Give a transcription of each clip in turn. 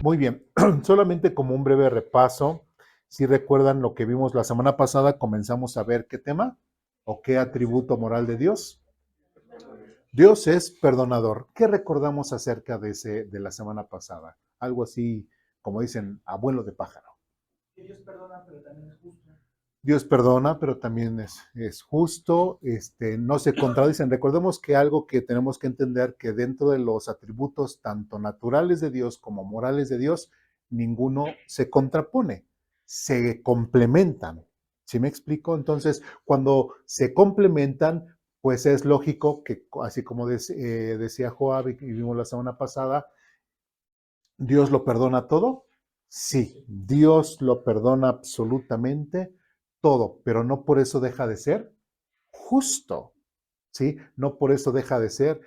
Muy bien, solamente como un breve repaso, si recuerdan lo que vimos la semana pasada, comenzamos a ver qué tema o qué atributo moral de Dios. Dios es perdonador. ¿Qué recordamos acerca de la semana pasada? Algo así, como dicen, abuelo de pájaro. Que Dios perdona, pero también es justo. Dios perdona, pero también es justo, no se contradicen. Recordemos que algo que tenemos que entender que dentro de los atributos tanto naturales de Dios como morales de Dios, ninguno se contrapone, se complementan. ¿Sí me explico? Entonces, cuando se complementan, pues es lógico que, así como decía Joab y vimos la semana pasada, ¿Dios lo perdona todo? Sí, Sí. Dios lo perdona absolutamente todo, pero no por eso deja de ser justo, ¿sí? No por eso deja de ser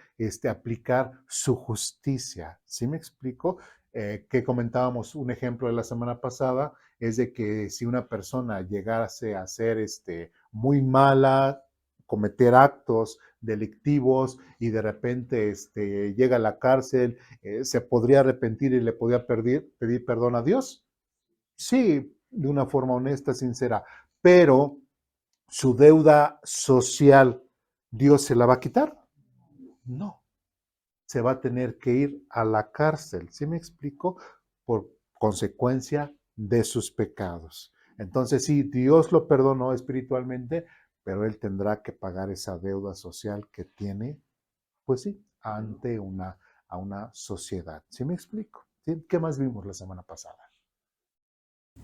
aplicar su justicia. ¿Sí me explico? Que comentábamos un ejemplo de la semana pasada, es de que si una persona llegase a ser muy mala, cometer actos delictivos y de repente llega a la cárcel, se podría arrepentir y le podría pedir perdón a Dios. Sí, de una forma honesta, sincera, pero su deuda social, ¿Dios se la va a quitar? No, se va a tener que ir a la cárcel, ¿sí me explico? Por consecuencia de sus pecados. Entonces, sí, Dios lo perdonó espiritualmente, pero él tendrá que pagar esa deuda social que tiene, pues sí, ante a una sociedad. ¿Sí me explico? ¿Sí? ¿Qué más vimos la semana pasada?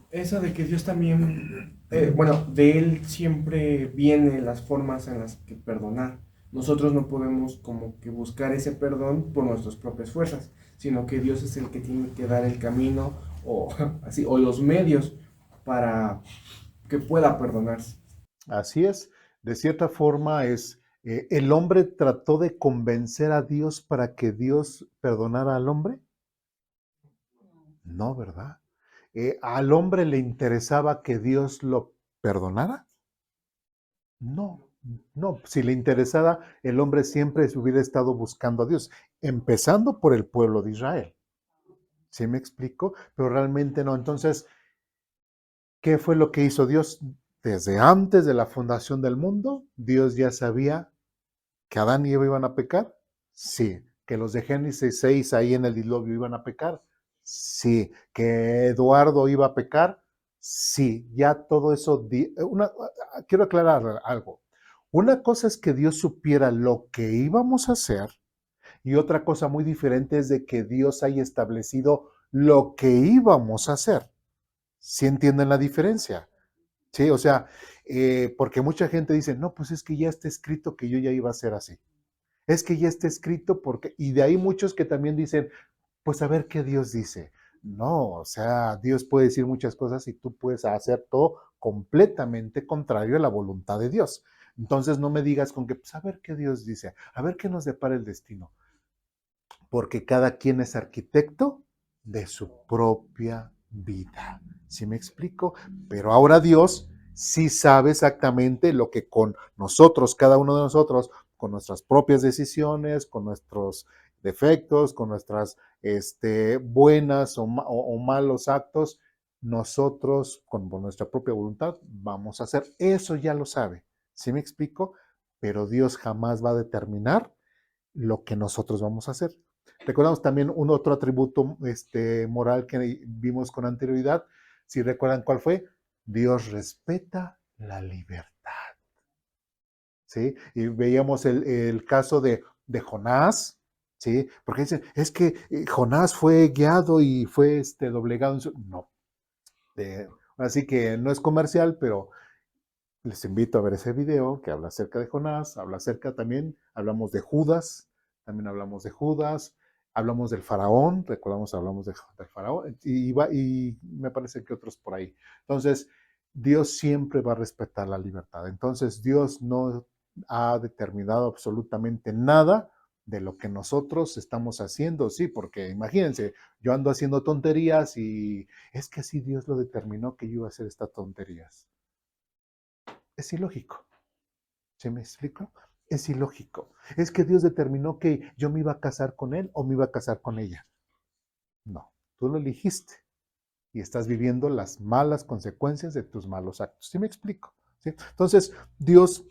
Eso de que Dios también, bueno, de Él siempre viene las formas en las que perdonar. Nosotros no podemos como que buscar ese perdón por nuestras propias fuerzas, sino que Dios es el que tiene que dar el camino o así, o los medios para que pueda perdonarse. Así es, de cierta forma el hombre trató de convencer a Dios para que Dios perdonara al hombre. No, ¿verdad? ¿Al hombre le interesaba que Dios lo perdonara? No, no. Si le interesara, el hombre siempre hubiera estado buscando a Dios, empezando por el pueblo de Israel. ¿Sí me explico? Pero realmente no. Entonces, ¿qué fue lo que hizo Dios? Desde antes de la fundación del mundo, Dios ya sabía que Adán y Eva iban a pecar. Sí. Que los de Génesis 6 ahí en el diluvio iban a pecar. Sí. Que Eduardo iba a pecar. Sí. Ya todo eso. Quiero aclarar algo. Una cosa es que Dios supiera lo que íbamos a hacer y otra cosa muy diferente es de que Dios haya establecido lo que íbamos a hacer. ¿Sí entienden la diferencia? Sí, o sea, porque mucha gente dice, no, pues es que ya está escrito que yo ya iba a ser así. Es que ya está escrito porque, y de ahí muchos que también dicen, pues a ver qué Dios dice. No, o sea, Dios puede decir muchas cosas y tú puedes hacer todo completamente contrario a la voluntad de Dios. Entonces no me digas con que, pues a ver qué Dios dice, a ver qué nos depara el destino, porque cada quien es arquitecto de su propia vida. ¿Sí me explico? Pero ahora Dios sí sabe exactamente lo que con nosotros, cada uno de nosotros, con nuestras propias decisiones, con nuestros defectos, con nuestras buenas o malos actos, nosotros, con nuestra propia voluntad, vamos a hacer. Eso ya lo sabe. ¿Sí me explico? Pero Dios jamás va a determinar lo que nosotros vamos a hacer. Recordamos también un otro atributo moral que vimos con anterioridad. Si recuerdan cuál fue, Dios respeta la libertad. ¿Sí? Y veíamos el caso de Jonás, ¿sí? Porque dicen, es que Jonás fue guiado y fue doblegado. No, así que no es comercial, pero les invito a ver ese video que habla acerca de Jonás, habla acerca también, hablamos de Judas, también hablamos de Judas, hablamos del faraón, recordamos, hablamos del faraón, y me parece que otros por ahí. Entonces, Dios siempre va a respetar la libertad. Entonces, Dios no ha determinado absolutamente nada de lo que nosotros estamos haciendo, sí, porque imagínense, yo ando haciendo tonterías y es que así Dios lo determinó que yo iba a hacer estas tonterías. Es ilógico. ¿Se me explico? Es ilógico. Es que Dios determinó que yo me iba a casar con él o me iba a casar con ella. No, tú lo elegiste y estás viviendo las malas consecuencias de tus malos actos. ¿Sí me explico? ¿Sí? Entonces, Dios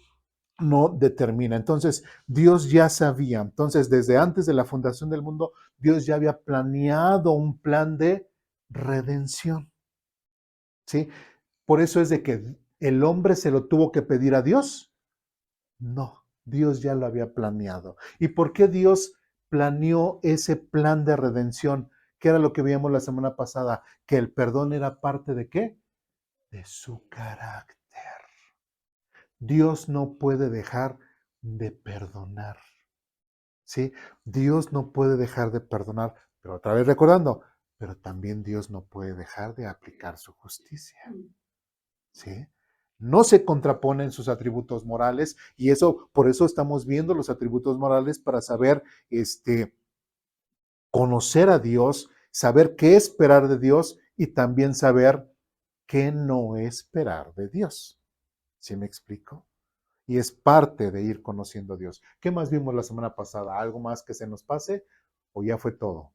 no determina. Entonces, Dios ya sabía. Entonces, desde antes de la fundación del mundo, Dios ya había planeado un plan de redención. ¿Sí? Por eso es de que el hombre se lo tuvo que pedir a Dios. No, Dios ya lo había planeado. ¿Y por qué Dios planeó ese plan de redención? ¿Qué era lo que veíamos la semana pasada? Que el perdón era parte de qué? De su carácter. Dios no puede dejar de perdonar. ¿Sí? Dios no puede dejar de perdonar, pero otra vez recordando, pero también Dios no puede dejar de aplicar su justicia. ¿Sí? No se contraponen sus atributos morales y eso, por eso estamos viendo los atributos morales para saber, conocer a Dios, saber qué esperar de Dios y también saber qué no esperar de Dios. ¿Sí me explico? Y es parte de ir conociendo a Dios. ¿Qué más vimos la semana pasada? ¿Algo más que se nos pase o ya fue todo?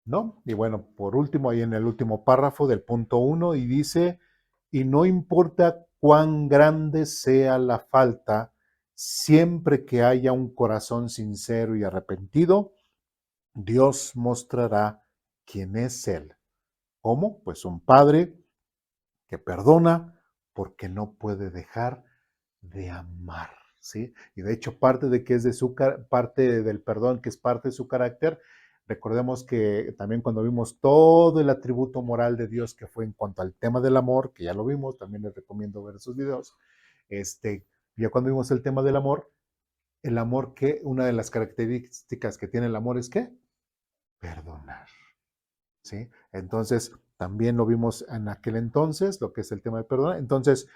¿No? Y bueno, por último, ahí en el último párrafo del punto 1, y dice, y no importa cuán grande sea la falta, siempre que haya un corazón sincero y arrepentido, Dios mostrará quién es Él. ¿Cómo? Pues un padre que perdona porque no puede dejar de amar, ¿sí? Y de hecho parte de que es de su parte del perdón, que es parte de su carácter. Recordemos que también cuando vimos todo el atributo moral de Dios que fue en cuanto al tema del amor, que ya lo vimos, también les recomiendo ver esos videos. Ya cuando vimos el tema del amor, el amor, que una de las características que tiene el amor es ¿qué? Perdonar. ¿Sí? Entonces, también lo vimos en aquel entonces, lo que es el tema del perdón. Entonces,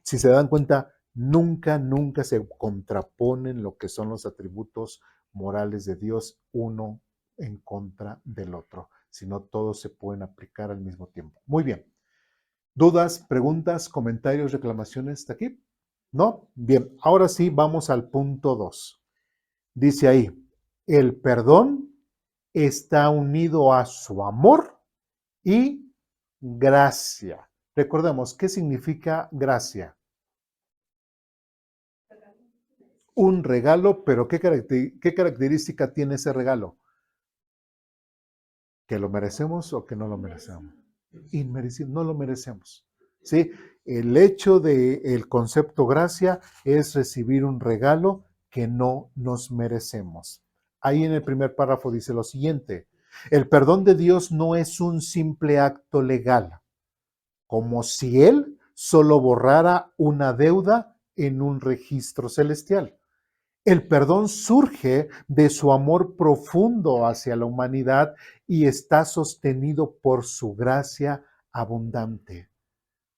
si se dan cuenta, nunca se contraponen lo que son los atributos morales de Dios uno en contra del otro, sino todos se pueden aplicar al mismo tiempo. Muy bien. ¿Dudas, preguntas, comentarios, reclamaciones hasta aquí? ¿No? Bien, ahora sí vamos al punto 2. Dice ahí, el perdón está unido a su amor y gracia. Recordemos, ¿qué significa gracia? Un regalo, pero ¿qué característica tiene ese regalo? ¿Que lo merecemos o que no lo merecemos? Inmerecido, no lo merecemos. ¿Sí? El hecho del concepto gracia es recibir un regalo que no nos merecemos. Ahí en el primer párrafo dice lo siguiente, el perdón de Dios no es un simple acto legal, como si Él solo borrara una deuda en un registro celestial. El perdón surge de su amor profundo hacia la humanidad y está sostenido por su gracia abundante.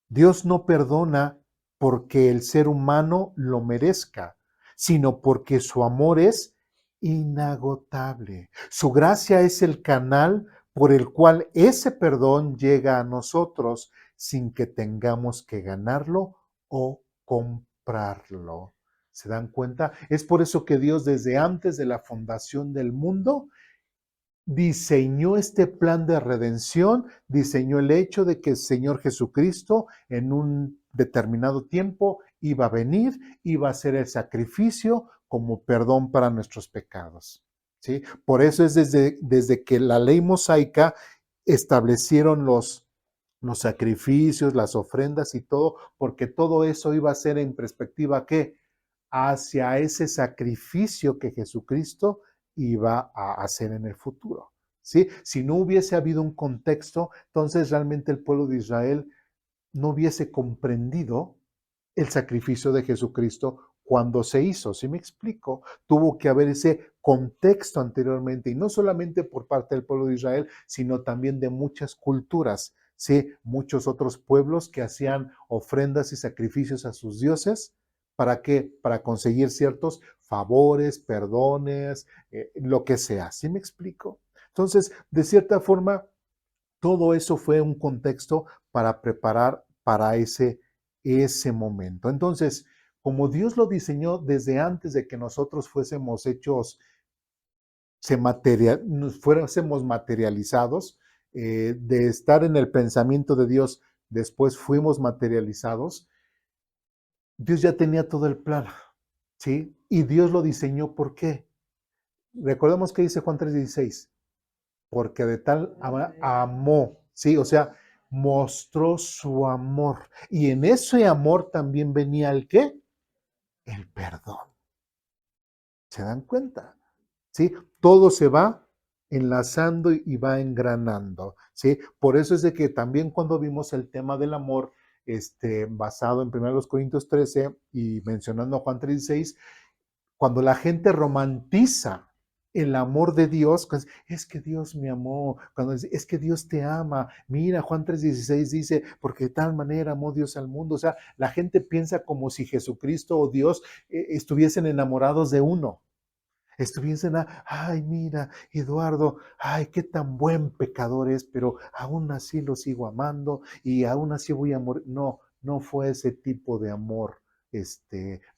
Dios no perdona porque el ser humano lo merezca, sino porque su amor es inagotable. Su gracia es el canal por el cual ese perdón llega a nosotros sin que tengamos que ganarlo o comprarlo. ¿Se dan cuenta? Es por eso que Dios desde antes de la fundación del mundo diseñó este plan de redención, diseñó el hecho de que el Señor Jesucristo en un determinado tiempo iba a venir, iba a hacer el sacrificio como perdón para nuestros pecados. ¿Sí? Por eso es desde que la ley mosaica establecieron los sacrificios, las ofrendas y todo, porque todo eso iba a ser en perspectiva ¿qué? Hacia ese sacrificio que Jesucristo iba a hacer en el futuro. ¿Sí? Si no hubiese habido un contexto, entonces realmente el pueblo de Israel no hubiese comprendido el sacrificio de Jesucristo cuando se hizo. ¿Sí me explico? Tuvo que haber ese contexto anteriormente, y no solamente por parte del pueblo de Israel, sino también de muchas culturas. ¿Sí? Muchos otros pueblos que hacían ofrendas y sacrificios a sus dioses. ¿Para qué? Para conseguir ciertos favores, perdones, lo que sea. ¿Sí me explico? Entonces, de cierta forma, todo eso fue un contexto para preparar para ese momento. Entonces, como Dios lo diseñó desde antes de que nosotros fuésemos hechos, nos fuésemos materializados, de estar en el pensamiento de Dios, después fuimos materializados, Dios ya tenía todo el plan, ¿sí? Y Dios lo diseñó, ¿por qué? Recordemos que dice Juan 3:16, porque de tal amó, ¿sí? O sea, mostró su amor. Y en ese amor también venía el ¿qué? El perdón. ¿Se dan cuenta? ¿Sí? Todo se va enlazando y va engranando, ¿sí? Por eso es de que también cuando vimos el tema del amor, basado en 1 Corintios 13 y mencionando a Juan 3:16, cuando la gente romantiza el amor de Dios, pues, es que Dios me amó, cuando es que Dios te ama, mira, Juan 3:16 dice, porque de tal manera amó Dios al mundo, o sea, la gente piensa como si Jesucristo o Dios estuviesen enamorados de uno, estuviesen, ay, mira, Eduardo, ay, qué tan buen pecador es, pero aún así lo sigo amando y aún así voy a morir. No, no fue ese tipo de amor,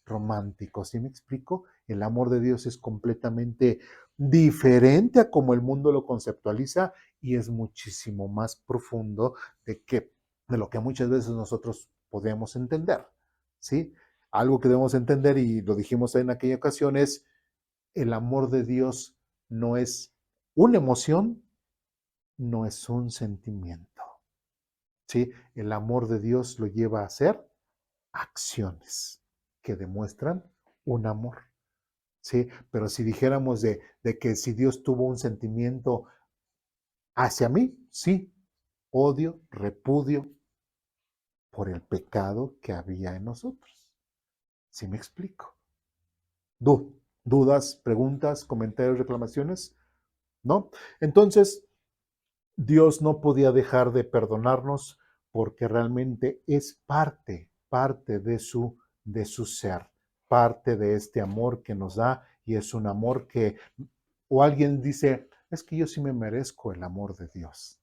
romántico. ¿Sí me explico? El amor de Dios es completamente diferente a como el mundo lo conceptualiza y es muchísimo más profundo de lo que muchas veces nosotros podemos entender, ¿sí? Algo que debemos entender, y lo dijimos en aquella ocasión, es el amor de Dios no es una emoción, no es un sentimiento. ¿Sí? El amor de Dios lo lleva a hacer acciones que demuestran un amor. ¿Sí? Pero si dijéramos de que si Dios tuvo un sentimiento hacia mí, sí, odio, repudio por el pecado que había en nosotros. ¿Sí me explico? ¿Dudas, preguntas, comentarios, reclamaciones? ¿No? Entonces, Dios no podía dejar de perdonarnos porque realmente es parte de su ser, parte de este amor que nos da, y es un amor que, o alguien dice, es que yo sí me merezco el amor de Dios.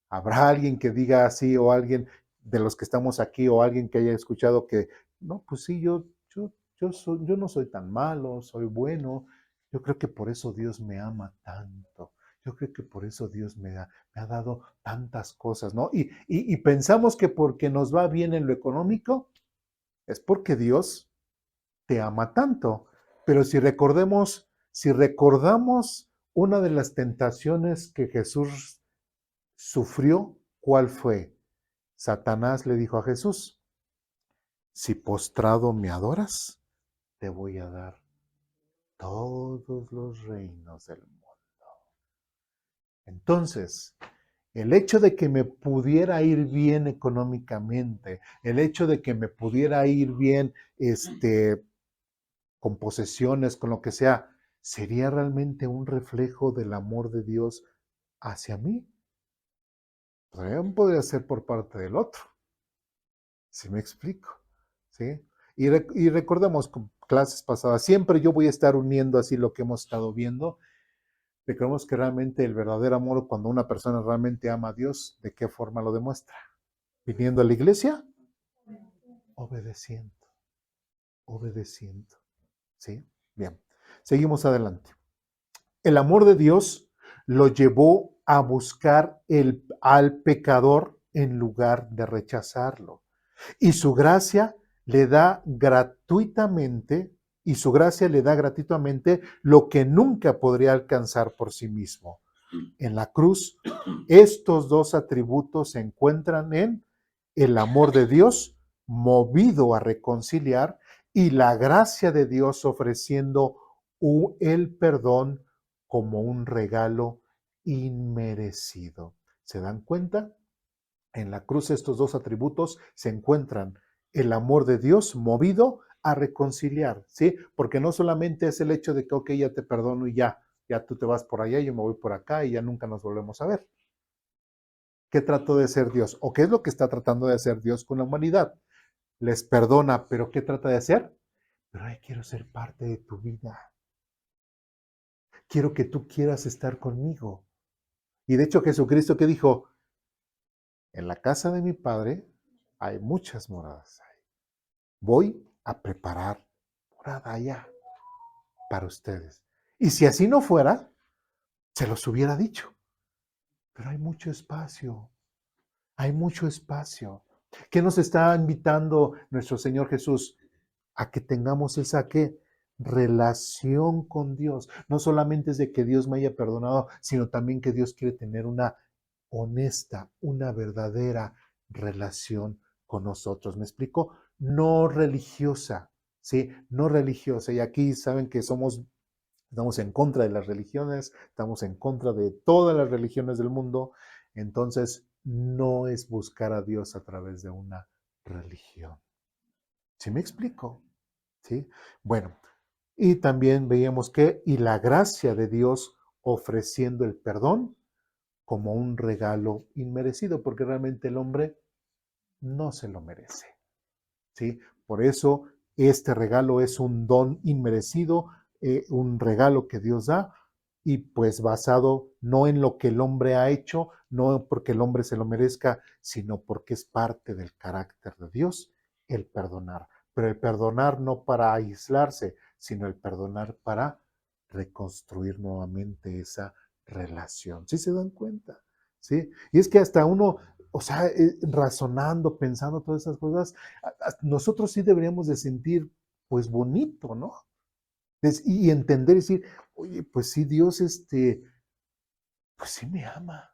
¿Habrá alguien que diga así, o alguien de los que estamos aquí, o alguien que haya escuchado que, no, pues sí, yo no soy tan malo, soy bueno, yo creo que por eso Dios me ama tanto, yo creo que por eso Dios me ha dado tantas cosas, ¿no? Y pensamos que porque nos va bien en lo económico, es porque Dios te ama tanto. Pero si recordamos una de las tentaciones que Jesús sufrió, ¿cuál fue? Satanás le dijo a Jesús, si postrado me adoras, te voy a dar todos los reinos del mundo. Entonces, el hecho de que me pudiera ir bien económicamente, el hecho de que me pudiera ir bien, con posesiones, con lo que sea, ¿sería realmente un reflejo del amor de Dios hacia mí? También podría ser por parte del otro. ¿Sí me explico? ¿Sí? Y recordemos con clases pasadas, siempre yo voy a estar uniendo así lo que hemos estado viendo. Recordemos que realmente el verdadero amor, cuando una persona realmente ama a Dios, ¿de qué forma lo demuestra? ¿Viniendo a la iglesia? Obedeciendo, obedeciendo. ¿Sí? Bien, seguimos adelante. El amor de Dios lo llevó a buscar al pecador en lugar de rechazarlo. Y su gracia le da gratuitamente, y su gracia le da gratuitamente lo que nunca podría alcanzar por sí mismo. En la cruz, estos dos atributos se encuentran en el amor de Dios movido a reconciliar y la gracia de Dios ofreciendo el perdón como un regalo inmerecido. ¿Se dan cuenta? En la cruz estos dos atributos se encuentran: el amor de Dios movido a reconciliar, ¿sí? Porque no solamente es el hecho de que, ok, ya te perdono y ya tú te vas por allá, yo me voy por acá y ya nunca nos volvemos a ver. ¿Qué trató de hacer Dios? ¿O qué es lo que está tratando de hacer Dios con la humanidad? Les perdona, pero ¿qué trata de hacer? Pero quiero ser parte de tu vida. Quiero que tú quieras estar conmigo. Y de hecho Jesucristo, ¿qué dijo? En la casa de mi Padre hay muchas moradas. voy a preparar morada allá para ustedes. Y si así no fuera, se los hubiera dicho. Pero hay mucho espacio, hay mucho espacio. ¿Qué nos está invitando nuestro Señor Jesús? A que tengamos esa ¿qué? Relación con Dios. No solamente es de que Dios me haya perdonado, sino también que Dios quiere tener una honesta, una verdadera relación con nosotros. ¿Me explico? No religiosa, ¿sí? No religiosa. Y aquí saben que estamos en contra de las religiones, estamos en contra de todas las religiones del mundo. Entonces, no es buscar a Dios a través de una religión. ¿Sí me explico? ¿Sí? Bueno, y también veíamos que, y la gracia de Dios ofreciendo el perdón como un regalo inmerecido, porque realmente el hombre no se lo merece. ¿Sí? Por eso este regalo es un don inmerecido, un regalo que Dios da y pues basado no en lo que el hombre ha hecho, no porque el hombre se lo merezca, sino porque es parte del carácter de Dios el perdonar. Pero el perdonar no para aislarse, sino el perdonar para reconstruir nuevamente esa relación. ¿Sí se dan cuenta? ¿Sí? Y es que hasta uno, o sea, razonando, pensando todas esas cosas, nosotros sí deberíamos de sentir, pues, bonito, ¿no? Y entender y decir, oye, pues sí, Dios, pues sí me ama.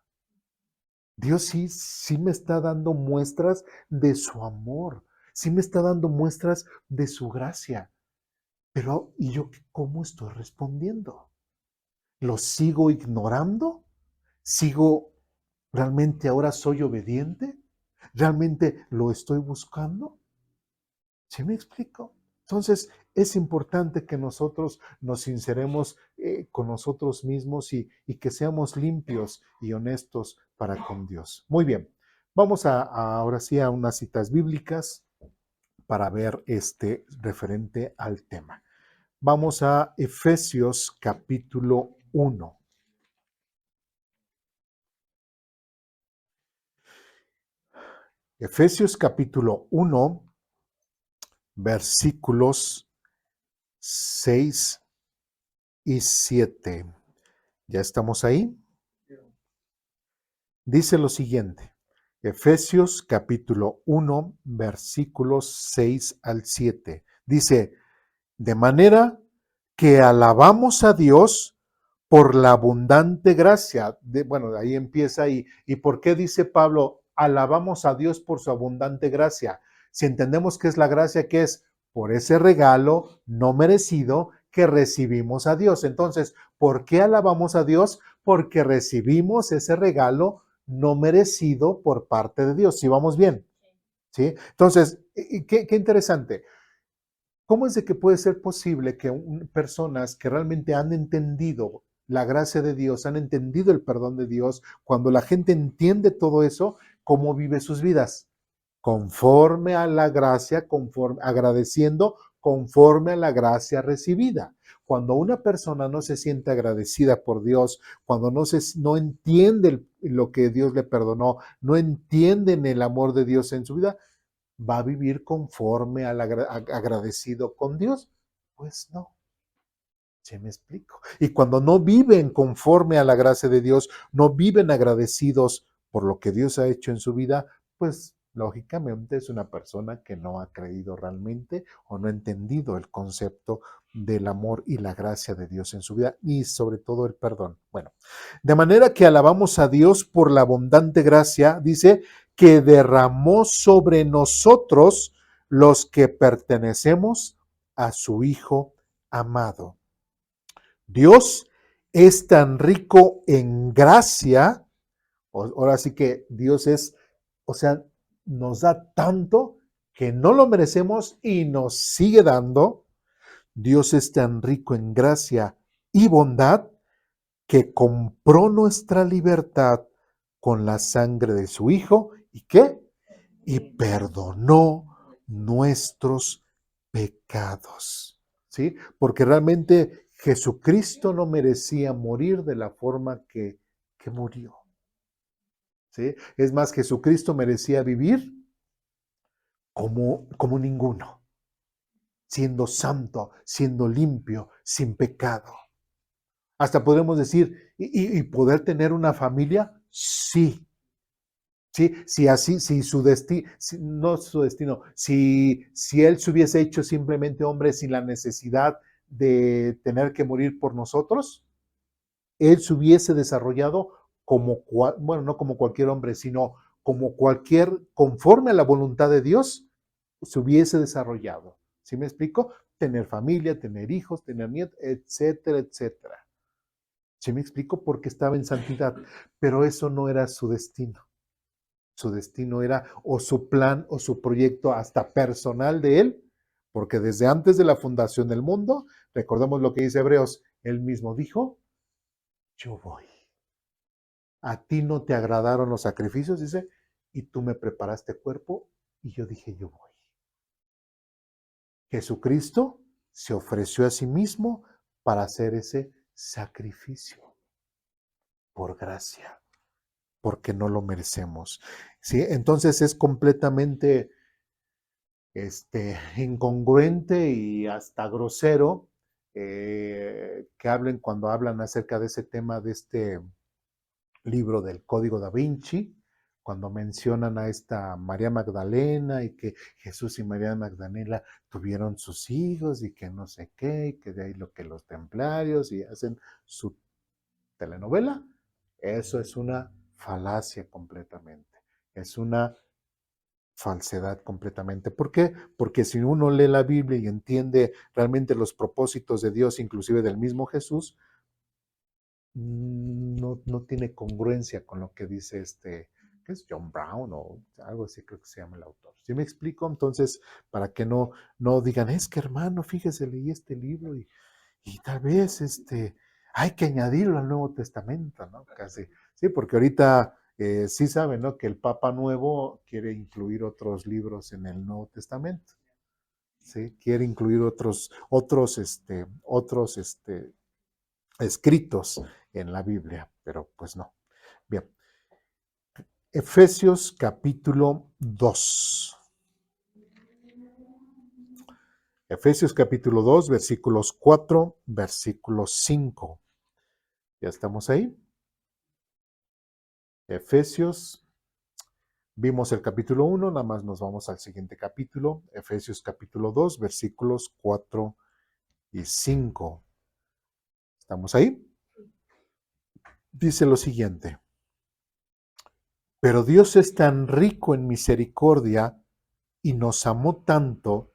Dios sí me está dando muestras de su amor, sí me está dando muestras de su gracia. Pero, ¿y yo cómo estoy respondiendo? ¿Lo sigo ignorando? ¿Sigo realmente ahora soy obediente? ¿Realmente lo estoy buscando? ¿Sí me explico? Entonces, es importante que nosotros nos sinceremos con nosotros mismos y que seamos limpios y honestos para con Dios. Muy bien, vamos ahora sí a unas citas bíblicas para ver este referente al tema. Vamos a Efesios capítulo 1. Efesios capítulo 1, versículos 6 y 7. ¿Ya estamos ahí? Dice lo siguiente, Efesios capítulo 1, versículos 6 al 7. Dice, de manera que alabamos a Dios por la abundante gracia. Bueno, ahí empieza ¿Y por qué dice Pablo, alabamos a Dios por su abundante gracia? Si entendemos que es la gracia, que es por ese regalo no merecido que recibimos a Dios. Entonces, ¿por qué alabamos a Dios? Porque recibimos ese regalo no merecido por parte de Dios. ¿Sí vamos bien? ¿Sí? Entonces, qué interesante. ¿Cómo es de que puede ser posible que personas que realmente han entendido la gracia de Dios, han entendido el perdón de Dios, cuando la gente entiende todo eso, cómo vive sus vidas? Conforme a la gracia, agradeciendo conforme a la gracia recibida. Cuando una persona no se siente agradecida por Dios, cuando no entiende lo que Dios le perdonó, no entienden el amor de Dios en su vida, ¿va a vivir conforme al agradecido con Dios? Pues no, ¿se me explico? Y cuando no viven conforme a la gracia de Dios, no viven agradecidos por lo que Dios ha hecho en su vida, pues lógicamente es una persona que no ha creído realmente o no ha entendido el concepto del amor y la gracia de Dios en su vida y sobre todo el perdón. Bueno, de manera que alabamos a Dios por la abundante gracia, dice, que derramó sobre nosotros los que pertenecemos a su Hijo amado. Dios es tan rico en gracia, ahora sí que Dios es, o sea, nos da tanto que no lo merecemos y nos sigue dando. Dios es tan rico en gracia y bondad que compró nuestra libertad con la sangre de su Hijo. ¿Y qué? Y perdonó nuestros pecados. ¿Sí? Porque realmente Jesucristo no merecía morir de la forma que murió. ¿Sí? Es más, Jesucristo merecía vivir como ninguno. siendo santo, siendo limpio, sin pecado. Hasta podemos decir, ¿y poder tener una familia? Sí. Sí, si así, si su destino, no su destino, si él se hubiese hecho simplemente hombre sin la necesidad de tener que morir por nosotros, él se hubiese desarrollado como, bueno, no como cualquier hombre, sino como cualquier, conforme a la voluntad de Dios, se hubiese desarrollado. ¿Sí me explico? Tener familia, tener hijos, tener nietos, etcétera, etcétera. ¿Sí me explico? Porque estaba en santidad, pero eso no era su destino. Su destino era o su plan o su proyecto hasta personal de él, porque desde antes de la fundación del mundo, recordemos lo que dice Hebreos, él mismo dijo, yo voy. A ti no te agradaron los sacrificios, dice, y tú me preparaste cuerpo, y yo dije, yo voy. Jesucristo se ofreció a sí mismo para hacer ese sacrificio por gracia, porque no lo merecemos. ¿Sí? Entonces es completamente incongruente y hasta grosero que hablen cuando hablan acerca de ese tema de este libro del Código Da Vinci, cuando mencionan a esta María Magdalena y que Jesús y María Magdalena tuvieron sus hijos y que no sé qué, y que de ahí lo que los templarios y hacen su telenovela, eso es una falacia completamente, es una falsedad completamente. ¿Por qué? Porque si uno lee la Biblia y entiende realmente los propósitos de Dios, inclusive del mismo Jesús, no tiene congruencia con lo que dice ¿qué es? John Brown o algo así creo que se llama el autor. ¿Sí me explico? Entonces, para que no digan, es que hermano, fíjese, leí este libro y tal vez hay que añadirlo al Nuevo Testamento, ¿no? Casi. Sí, porque ahorita sí saben, ¿no? Que el Papa Nuevo quiere incluir otros libros en el Nuevo Testamento. ¿Sí? Quiere incluir otros escritos en la Biblia, pero pues no. Bien. Efesios capítulo 2. Efesios capítulo 2, versículos 4, versículo 5. ¿Ya estamos ahí? Efesios, vimos el capítulo 1, nada más nos vamos al siguiente capítulo, Efesios capítulo 2, versículos 4 y 5. ¿Estamos ahí? Dice lo siguiente, pero Dios es tan rico en misericordia y nos amó tanto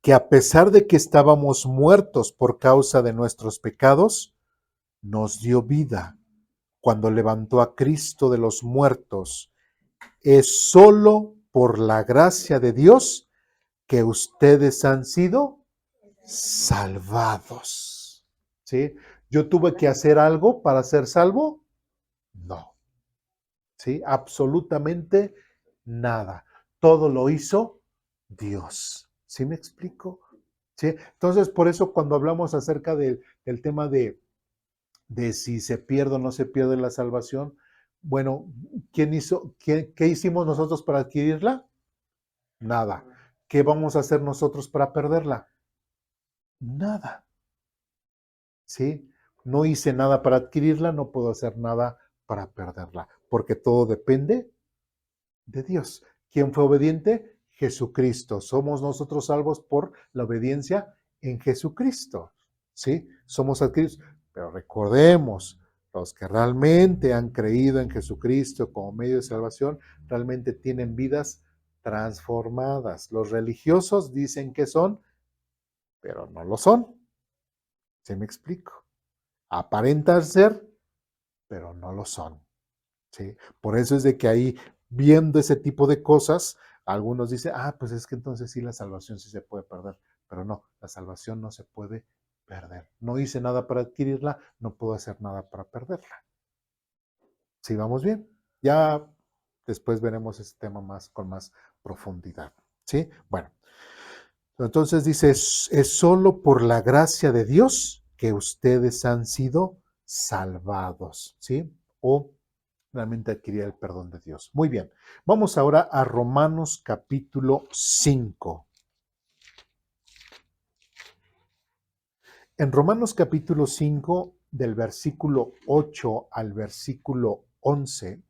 que a pesar de que estábamos muertos por causa de nuestros pecados, nos dio vida cuando levantó a Cristo de los muertos. Es solo por la gracia de Dios que ustedes han sido salvados. ¿Sí? ¿Yo tuve que hacer algo para ser salvo? No. ¿Sí? Absolutamente nada. Todo lo hizo Dios. ¿Sí me explico? ¿Sí? Entonces, por eso cuando hablamos acerca del tema de si se pierde o no se pierde la salvación, bueno, ¿qué hicimos nosotros para adquirirla? Nada. ¿Qué vamos a hacer nosotros para perderla? Nada. ¿Sí? No hice nada para adquirirla, no puedo hacer nada para perderla, porque todo depende de Dios. ¿Quién fue obediente? Jesucristo. Somos nosotros salvos por la obediencia en Jesucristo. ¿Sí? Somos adquiridos. Pero recordemos, los que realmente han creído en Jesucristo como medio de salvación, realmente tienen vidas transformadas. Los religiosos dicen que son, pero no lo son. ¿Sí me explico? Aparentan ser, pero no lo son. ¿Sí? Por eso es de que ahí, viendo ese tipo de cosas, algunos dicen, pues es que entonces sí la salvación sí se puede perder, pero no, la salvación no se puede perder. No hice nada para adquirirla, no puedo hacer nada para perderla. ¿Sí vamos bien? Ya después veremos ese tema con más profundidad. ¿Sí? Bueno, entonces dice, es solo por la gracia de Dios que ustedes han sido salvados. ¿Sí? O realmente adquirir el perdón de Dios. Muy bien, vamos ahora a Romanos capítulo 5. En Romanos capítulo 5, del versículo 8 al versículo 11,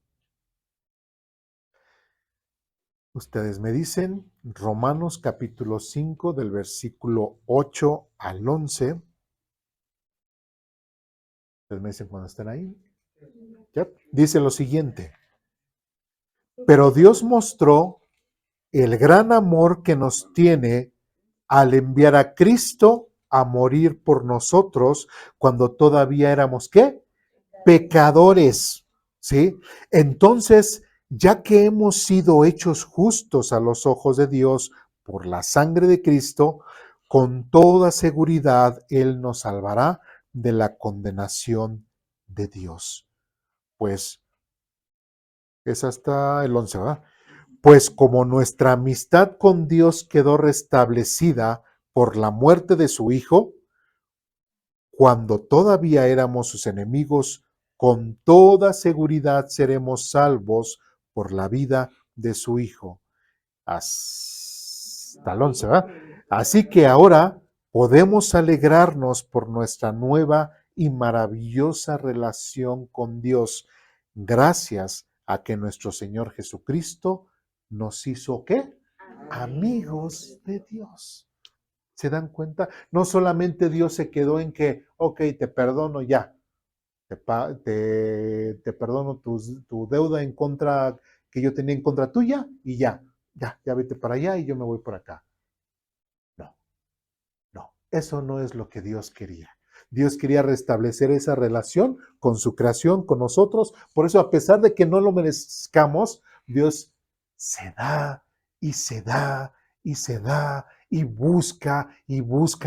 ustedes me dicen, Romanos capítulo 5, del versículo 8 al 11, ustedes me dicen cuando estén ahí. ¿Yep? Dice lo siguiente, pero Dios mostró el gran amor que nos tiene al enviar a Cristo a morir por nosotros cuando todavía éramos, ¿qué? Pecadores, ¿sí? Entonces, ya que hemos sido hechos justos a los ojos de Dios por la sangre de Cristo, con toda seguridad Él nos salvará de la condenación de Dios. Pues es hasta el 11, ¿verdad? Pues como nuestra amistad con Dios quedó restablecida por la muerte de su Hijo, cuando todavía éramos sus enemigos, con toda seguridad seremos salvos por la vida de su Hijo. Hasta el 11, ¿verdad? Así que ahora podemos alegrarnos por nuestra nueva y maravillosa relación con Dios, gracias a que nuestro Señor Jesucristo nos hizo, ¿qué? Amigos de Dios. ¿Se dan cuenta? No solamente Dios se quedó en que, ok, te perdono ya, te perdono tu deuda en contra que yo tenía en contra tuya y ya vete para allá y yo me voy por acá. No, no, eso no es lo que Dios quería. Dios quería restablecer esa relación con su creación, con nosotros. Por eso, a pesar de que no lo merezcamos, Dios se da y se da y se da y busca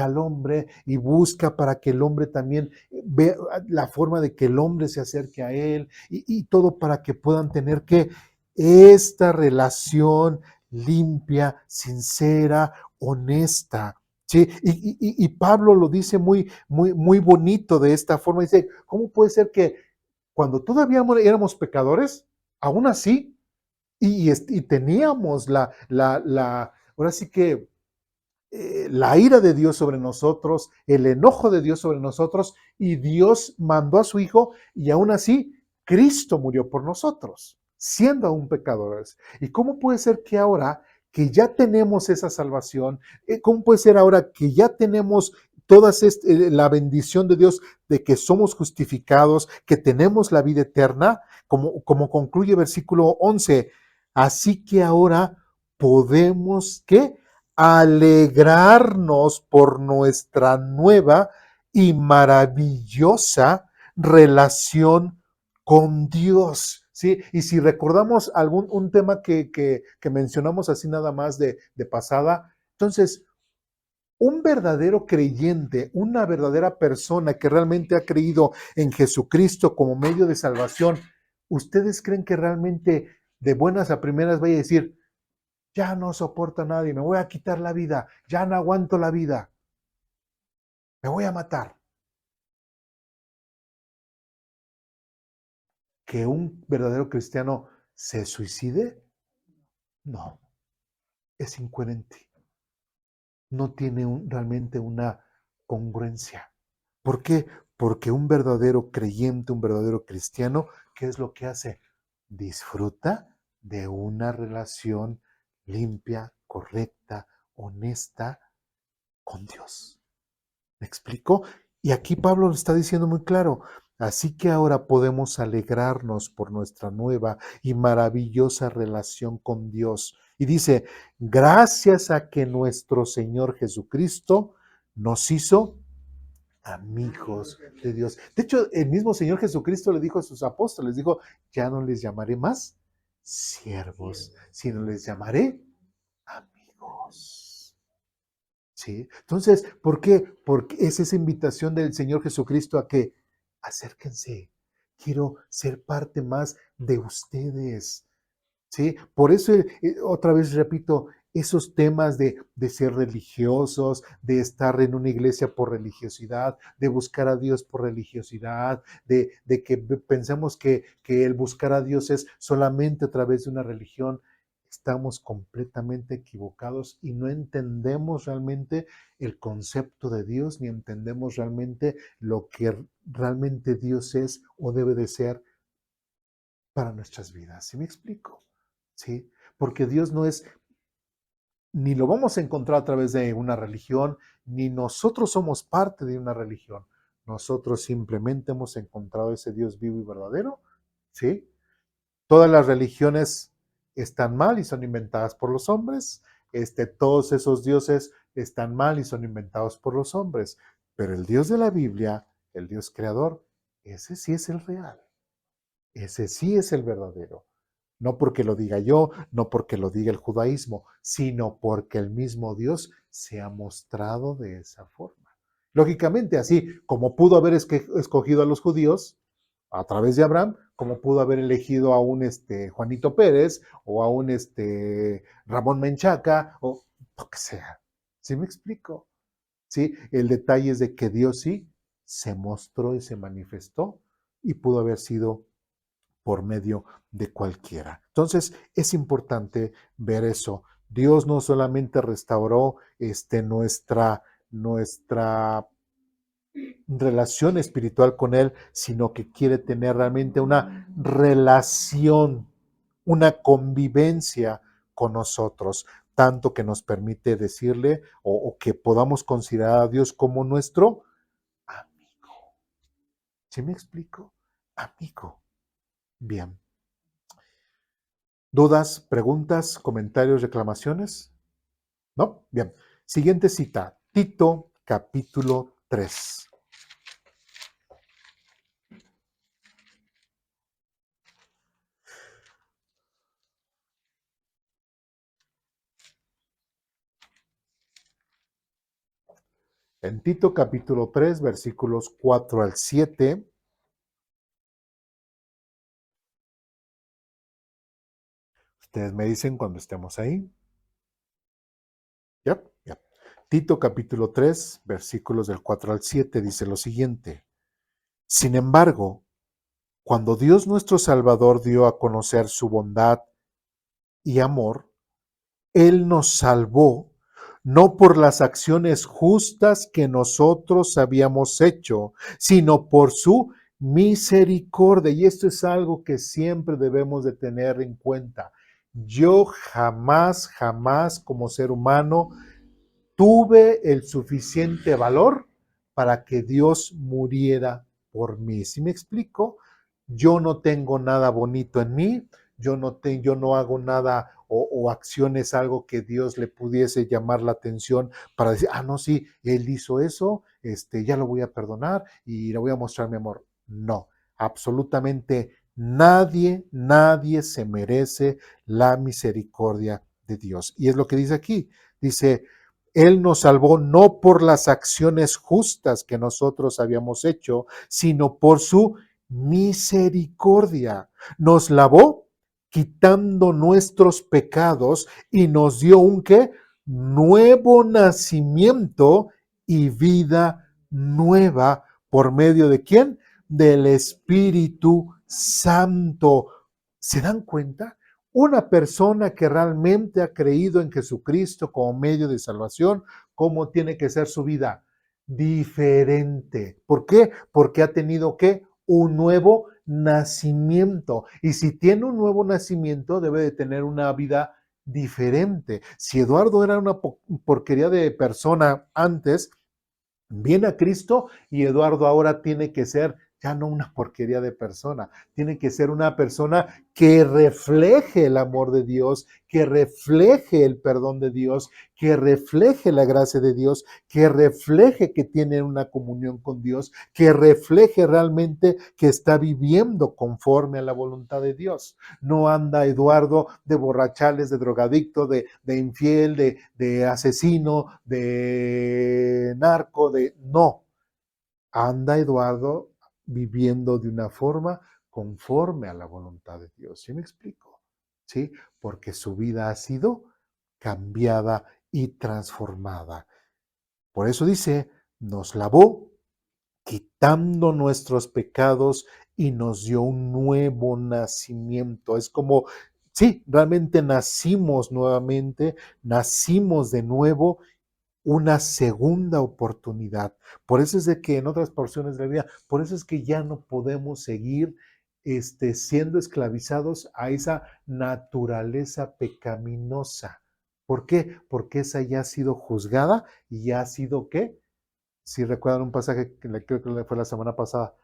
al hombre y busca para que el hombre también vea la forma de que el hombre se acerque a él y todo para que puedan tener que esta relación limpia, sincera, honesta. Sí, y Pablo lo dice muy bonito de esta forma. Dice, ¿cómo puede ser que cuando todavía éramos pecadores, aún así, y teníamos ahora sí que la ira de Dios sobre nosotros, el enojo de Dios sobre nosotros, y Dios mandó a su Hijo, y aún así, Cristo murió por nosotros, siendo aún pecadores? ¿Y cómo puede ser que ahora que ya tenemos esa salvación, cómo puede ser ahora que ya tenemos la bendición de Dios de que somos justificados, que tenemos la vida eterna, como concluye el versículo 11? Así que ahora podemos, ¿qué? Alegrarnos por nuestra nueva y maravillosa relación con Dios. ¿Sí? Y si recordamos un tema que mencionamos así nada más de pasada, entonces, un verdadero creyente, una verdadera persona que realmente ha creído en Jesucristo como medio de salvación, ¿ustedes creen que realmente de buenas a primeras vaya a decir, ya no soporto a nadie, me voy a quitar la vida, ya no aguanto la vida, me voy a matar? ¿Que un verdadero cristiano se suicide? No, es incoherente, no tiene realmente una congruencia. ¿Por qué? Porque un verdadero creyente, un verdadero cristiano, ¿qué es lo que hace? Disfruta de una relación limpia, correcta, honesta con Dios. ¿Me explico? Y aquí Pablo lo está diciendo muy claro. Así que ahora podemos alegrarnos por nuestra nueva y maravillosa relación con Dios. Y dice, gracias a que nuestro Señor Jesucristo nos hizo amigos de Dios. De hecho, el mismo Señor Jesucristo le dijo a sus apóstoles, dijo, ya no les llamaré más siervos, sino les llamaré amigos. ¿Sí? Entonces, ¿por qué? Porque es esa invitación del Señor Jesucristo a que acérquense, quiero ser parte más de ustedes. ¿Sí? Por eso, otra vez repito, esos temas de ser religiosos, de estar en una iglesia por religiosidad, de buscar a Dios por religiosidad, de que pensemos que el buscar a Dios es solamente a través de una religión, estamos completamente equivocados y no entendemos realmente el concepto de Dios, ni entendemos realmente lo que realmente Dios es o debe de ser para nuestras vidas. ¿Sí me explico? ¿Sí? Porque Dios no es, ni lo vamos a encontrar a través de una religión, ni nosotros somos parte de una religión. Nosotros simplemente hemos encontrado ese Dios vivo y verdadero, ¿sí? Todas las religiones están mal y son inventadas por los hombres. Todos esos dioses están mal y son inventados por los hombres. Pero el Dios de la Biblia, el Dios creador, ese sí es el real. Ese sí es el verdadero. No porque lo diga yo, no porque lo diga el judaísmo, sino porque el mismo Dios se ha mostrado de esa forma. Lógicamente, así como pudo haber escogido a los judíos a través de Abraham, como pudo haber elegido a un Juanito Pérez o a un Ramón Menchaca o lo que sea. ¿Sí me explico? ¿Sí? El detalle es de que Dios sí se mostró y se manifestó y pudo haber sido por medio de cualquiera. Entonces, es importante ver eso. Dios no solamente restauró nuestra relación espiritual con Él, sino que quiere tener realmente una relación, una convivencia con nosotros, tanto que nos permite decirle o que podamos considerar a Dios como nuestro amigo. ¿Sí me explico? Amigo. Bien. ¿Dudas, preguntas, comentarios, reclamaciones? ¿No? Bien. Siguiente cita. Tito, capítulo 3. En Tito, capítulo 3, versículos 4 al 7. Ustedes me dicen cuando estemos ahí. ¿Ya? Ya. Tito, capítulo 3, versículos del 4 al 7, dice lo siguiente. Sin embargo, cuando Dios nuestro Salvador dio a conocer su bondad y amor, Él nos salvó no por las acciones justas que nosotros habíamos hecho, sino por su misericordia. Y esto es algo que siempre debemos de tener en cuenta. Yo jamás, jamás como ser humano tuve el suficiente valor para que Dios muriera por mí. ¿Sí me explico? Yo no tengo nada bonito en mí, yo no hago nada o acciones, algo que Dios le pudiese llamar la atención para decir, ah, no, sí, Él hizo eso, ya lo voy a perdonar y le voy a mostrar mi amor. No, absolutamente nadie, nadie se merece la misericordia de Dios. Y es lo que dice aquí. Dice, él nos salvó no por las acciones justas que nosotros habíamos hecho, sino por su misericordia. Nos lavó quitando nuestros pecados y nos dio un ¿qué? Nuevo nacimiento y vida nueva. ¿Por medio de quién? Del Espíritu Santo. ¿Se dan cuenta? Una persona que realmente ha creído en Jesucristo como medio de salvación, ¿cómo tiene que ser su vida? Diferente. ¿Por qué? Porque ha tenido ¿qué? Un nuevo nacimiento. Y si tiene un nuevo nacimiento, debe de tener una vida diferente. Si Eduardo era una porquería de persona antes, viene a Cristo y Eduardo ahora tiene que ser ya no una porquería de persona, tiene que ser una persona que refleje el amor de Dios, que refleje el perdón de Dios, que refleje la gracia de Dios, que refleje que tiene una comunión con Dios, que refleje realmente que está viviendo conforme a la voluntad de Dios. No anda Eduardo de borrachales, de drogadicto, de infiel, de asesino, de narco, de... No, anda Eduardo viviendo de una forma conforme a la voluntad de Dios. ¿Sí me explico? ¿Sí? Porque su vida ha sido cambiada y transformada. Por eso dice, nos lavó quitando nuestros pecados y nos dio un nuevo nacimiento. Es como Sí, realmente nacimos nuevamente, nacimos de nuevo, una segunda oportunidad. Por eso es de que en otras porciones de la vida, por eso es que ya no podemos seguir siendo esclavizados a esa naturaleza pecaminosa. ¿Por qué? Porque esa ya ha sido juzgada y ya ha sido, ¿qué? Si recuerdan un pasaje que creo que fue la semana pasada,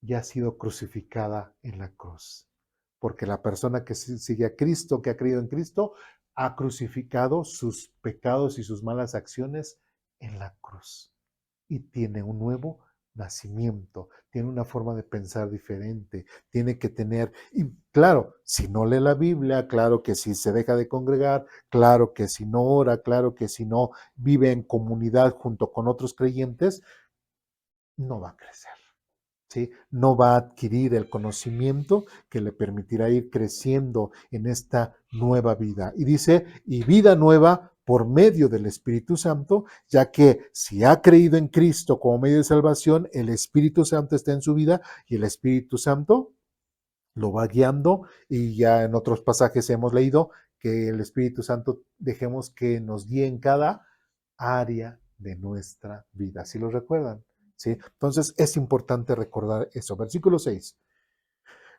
ya ha sido crucificada en la cruz. Porque la persona que sigue a Cristo, que ha creído en Cristo, ha crucificado sus pecados y sus malas acciones en la cruz. Y tiene un nuevo nacimiento, tiene una forma de pensar diferente, tiene que tener, y claro, si no lee la Biblia, claro que si se deja de congregar, claro que si no ora, claro que si no vive en comunidad junto con otros creyentes, no va a crecer. ¿Sí? No va a adquirir el conocimiento que le permitirá ir creciendo en esta nueva vida. Y dice, y vida nueva por medio del Espíritu Santo, ya que si ha creído en Cristo como medio de salvación, el Espíritu Santo está en su vida y el Espíritu Santo lo va guiando. Y ya en otros pasajes hemos leído que el Espíritu Santo dejemos que nos guíe en cada área de nuestra vida. ¿Sí lo recuerdan? ¿Sí? Entonces es importante recordar eso. Versículo 6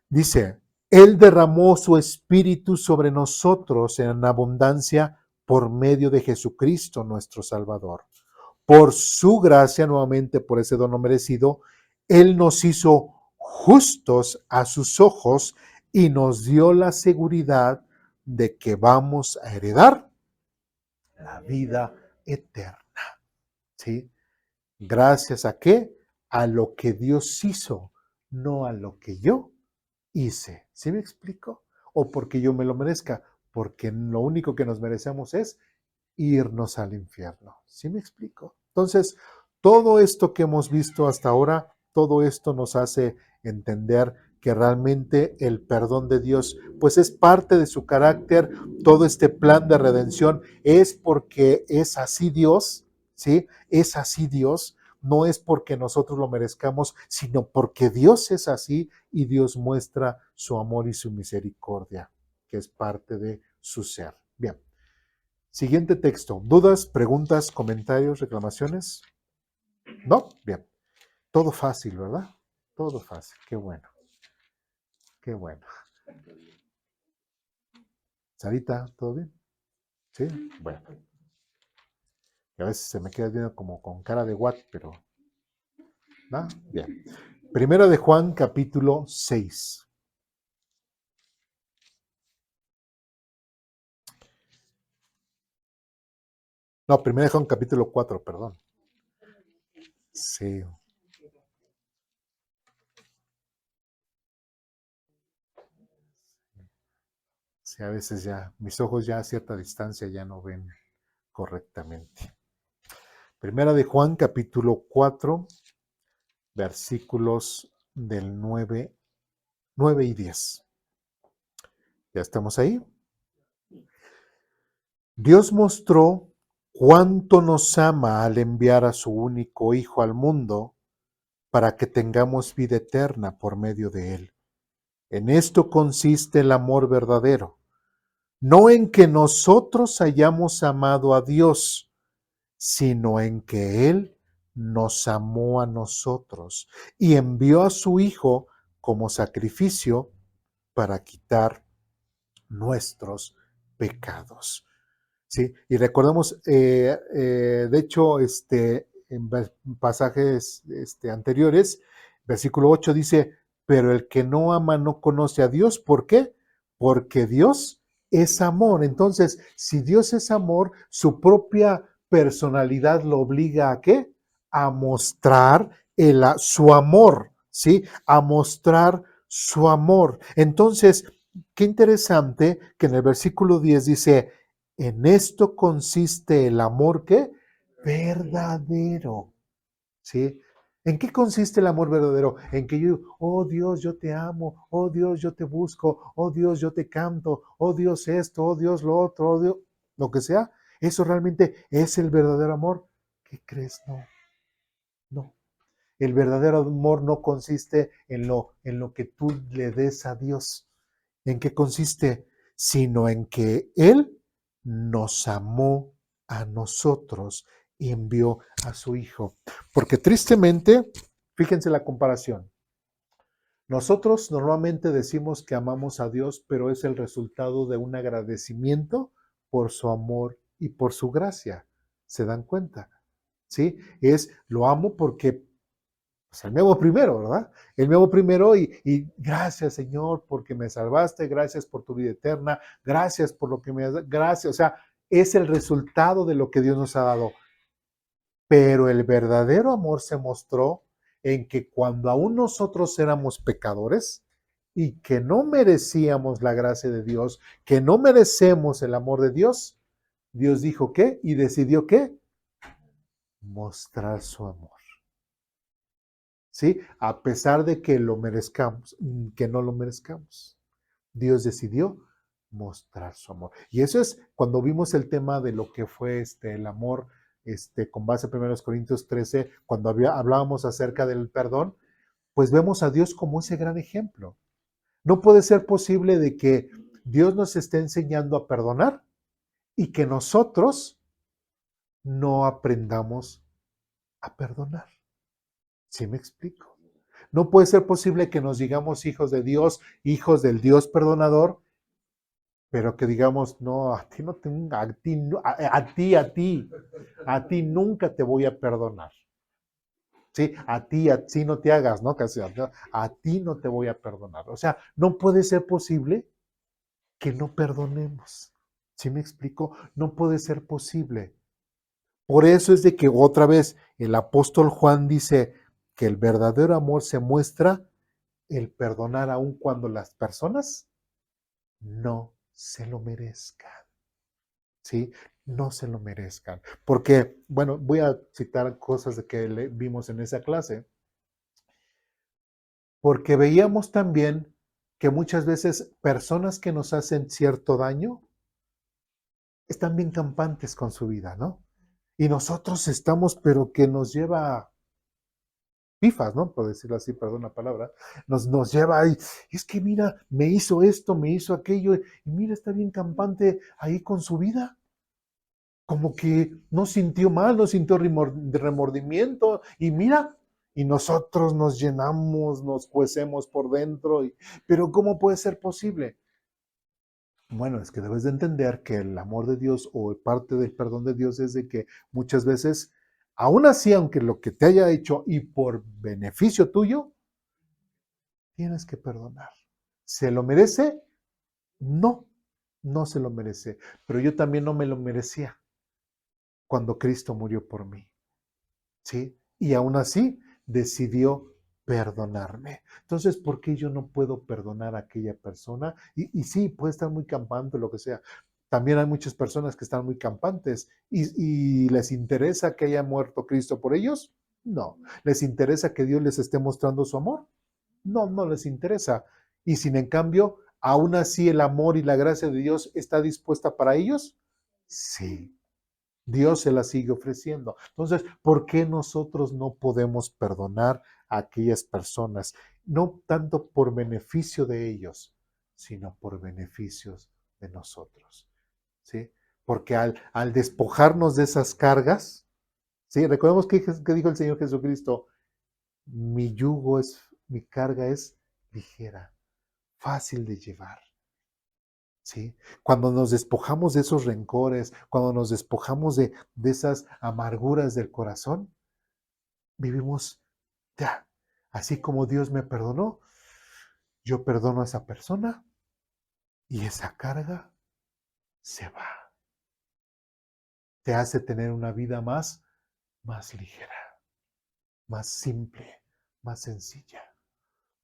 dice, Él derramó su espíritu sobre nosotros en abundancia por medio de Jesucristo nuestro Salvador. Por su gracia, nuevamente por ese don no merecido, Él nos hizo justos a sus ojos y nos dio la seguridad de que vamos a heredar la vida eterna. ¿Sí? ¿Gracias a qué? A lo que Dios hizo, no a lo que yo hice. ¿Sí me explico? O porque yo me lo merezca, porque lo único que nos merecemos es irnos al infierno. ¿Sí me explico? Entonces, todo esto que hemos visto hasta ahora, todo esto nos hace entender que realmente el perdón de Dios, pues es parte de su carácter, todo este plan de redención es porque es así Dios, ¿sí? Es así Dios, no es porque nosotros lo merezcamos, sino porque Dios es así y Dios muestra su amor y su misericordia, que es parte de su ser. Bien. Siguiente texto. ¿Dudas, preguntas, comentarios, reclamaciones? ¿No? Bien. Todo fácil, ¿verdad? Todo fácil. Qué bueno. Qué bueno. Sarita, ¿todo bien? Sí. Bueno. Y a veces se me queda viendo como con cara de what, pero ¿no? Bien. Primera de Juan, capítulo 6. No, primera de Juan, capítulo 4, perdón. Sí. Sí, a veces ya, mis ojos ya a cierta distancia ya no ven correctamente. Primera de Juan, capítulo 4, versículos del 9 y 10. ¿Ya estamos ahí? Dios mostró cuánto nos ama al enviar a su único Hijo al mundo para que tengamos vida eterna por medio de él. En esto consiste el amor verdadero, no en que nosotros hayamos amado a Dios, sino en que Él nos amó a nosotros y envió a su Hijo como sacrificio para quitar nuestros pecados. ¿Sí? Y recordemos, de hecho, en pasajes anteriores, versículo 8 dice, pero el que no ama no conoce a Dios. ¿Por qué? Porque Dios es amor. Entonces, si Dios es amor, su propia personalidad lo obliga a ¿qué? A mostrar su amor, ¿sí? A mostrar su amor. Entonces, qué interesante que en el versículo 10 dice, en esto consiste el amor que verdadero, ¿sí? ¿En qué consiste el amor verdadero? En que yo, oh Dios, yo te amo, oh Dios, yo te busco, oh Dios, yo te canto, oh Dios esto, oh Dios lo otro, oh Dios, lo que sea. ¿Eso realmente es el verdadero amor? ¿Qué crees? No, no. El verdadero amor no consiste en lo que tú le des a Dios. ¿En qué consiste? sino en que Él nos amó a nosotros y envió a su Hijo. Porque tristemente, fíjense la comparación. Nosotros normalmente decimos que amamos a Dios, pero es el resultado de un agradecimiento por su amor y por su gracia. ¿Se dan cuenta? ¿Sí? Es, lo amo porque pues, Él me amó primero, ¿verdad? Él me amó primero y gracias, Señor, porque me salvaste, gracias por tu vida eterna, gracias por lo que me has dado, gracias. O sea, es el resultado de lo que Dios nos ha dado. Pero el verdadero amor se mostró en que cuando aún nosotros éramos pecadores y que no merecíamos la gracia de Dios, que no merecemos el amor de Dios, Dios dijo qué y decidió qué, mostrar su amor. ¿Sí? A pesar de que lo merezcamos, que no lo merezcamos. Dios decidió mostrar su amor. Y eso es cuando vimos el tema de lo que fue el amor, con base en 1 Corintios 13, cuando hablábamos acerca del perdón, pues vemos a Dios como ese gran ejemplo. No puede ser posible de que Dios nos esté enseñando a perdonar y que nosotros no aprendamos a perdonar. ¿Sí me explico? No puede ser posible que nos digamos hijos de Dios, hijos del Dios perdonador, pero que digamos, no, a ti no te, a ti, a ti nunca te voy a perdonar. Sí, a ti no te hagas, ¿no? Casi, a ti no te voy a perdonar. O sea, no puede ser posible que no perdonemos. ¿Sí me explico? No puede ser posible. Por eso es de que otra vez el apóstol Juan dice que el verdadero amor se muestra el perdonar aun cuando las personas no se lo merezcan. ¿Sí? No se lo merezcan. Porque, bueno, voy a citar cosas de que vimos en esa clase, porque veíamos también que muchas veces personas que nos hacen cierto daño están bien campantes con su vida, ¿no? Y nosotros estamos, pero que nos lleva pifas, ¿no? Por decirlo así, perdón la palabra, nos lleva ahí, es que mira, me hizo esto, me hizo aquello, y mira, está bien campante ahí con su vida. Como que no sintió mal, no sintió remordimiento, y mira, y nosotros nos llenamos, nos cuecemos por dentro, pero ¿cómo puede ser posible? Bueno, es que debes de entender que el amor de Dios o parte del perdón de Dios es de que muchas veces, aún así, aunque lo que te haya hecho y por beneficio tuyo, tienes que perdonar. ¿Se lo merece? No, no se lo merece. Pero yo también no me lo merecía cuando Cristo murió por mí. ¿Sí? Y aún así decidió perdonarme. Entonces, ¿por qué yo no puedo perdonar a aquella persona? Y sí, puede estar muy campante, lo que sea. También hay muchas personas que están muy campantes y les interesa que haya muerto Cristo por ellos. No. ¿Les interesa que Dios les esté mostrando su amor? No, no les interesa. Y sin en cambio, aún así el amor y la gracia de Dios está dispuesta para ellos. Sí. Dios se la sigue ofreciendo. Entonces, ¿por qué nosotros no podemos perdonar a aquellas personas? No tanto por beneficio de ellos, sino por beneficios de nosotros. ¿Sí? Porque al despojarnos de esas cargas, ¿sí? Recordemos que dijo el Señor Jesucristo, mi carga es ligera, fácil de llevar. ¿Sí? Cuando nos despojamos de esos rencores, cuando nos despojamos de esas amarguras del corazón, vivimos ya. Así como Dios me perdonó, yo perdono a esa persona y esa carga se va. Te hace tener una vida más ligera, más simple, más sencilla.